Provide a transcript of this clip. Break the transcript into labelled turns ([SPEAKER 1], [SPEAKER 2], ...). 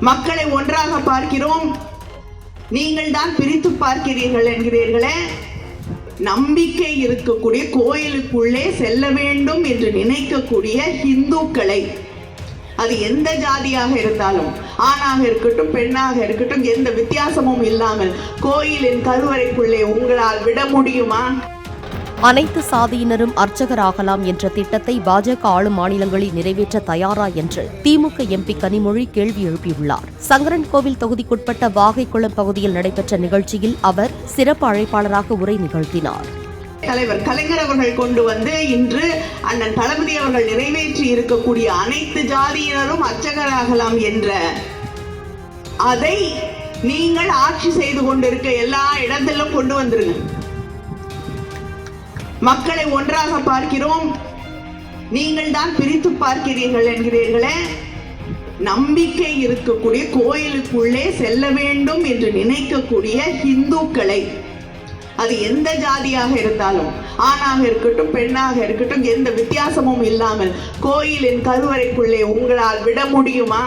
[SPEAKER 1] மக்களை ஒன்றாக பார்க்கிறோம், நீங்கள் தான் பிரித்து பார்க்கிறீர்கள் என்கிறீர்களே. நம்பிக்கை இருக்கக்கூடிய கோயிலுக்குள்ளே செல்ல வேண்டும் என்று நினைக்கக்கூடிய இந்துக்களை, அது எந்த ஜாதியாக இருந்தாலும், ஆணாக இருக்கட்டும் பெண்ணாக இருக்கட்டும், எந்த வித்தியாசமும் இல்லாமல் கோயிலின் கருவறைக்குள்ளே உங்களால் விட முடியுமா?
[SPEAKER 2] அனைத்து சாதியினரும் அர்ச்சகராகலாம் என்ற திட்டத்தை பாஜக ஆளும் மாநிலங்களில் நிறைவேற்ற தயாரா என்று திமுக எம்பி கனிமொழி கேள்வி எழுப்பியுள்ளார். சங்கரன்கோவில் தொகுதிக்குட்பட்ட வாகைக்குளம் பகுதியில் நடைபெற்ற நிகழ்ச்சியில் அவர் சிறப்பு அழைப்பாளராக உரை நிகழ்த்தினார்.
[SPEAKER 1] தலைவர் கலைஞர் அவர்கள் கொண்டு வந்து இன்று அண்ணன் தளபதி அவர்கள் நிறைவேற்றி இருக்கக்கூடிய அனைத்து ஜாதியினரும் அர்ச்சகராகலாம் என்ற அதை நீங்கள் ஆட்சி செய்து கொண்டிருக்க எல்லா இடத்திலும் கொண்டு வந்துருங்க. மக்களை ஒன்றாக பார்க்கிறோம், நீங்கள் தான் பிரித்து பார்க்கிறீர்கள் என்கிறீர்களே. நம்பிக்கை இருக்கக்கூடிய கோயிலுக்குள்ளே செல்ல வேண்டும் என்று நினைக்கக்கூடிய இந்துக்களை, அது எந்த ஜாதியாக இருந்தாலும், ஆணாக இருக்கட்டும் பெண்ணாக இருக்கட்டும், எந்த வித்தியாசமும் இல்லாமல் கோயிலின் கருவறைக்குள்ளே உங்களால் விட முடியுமா?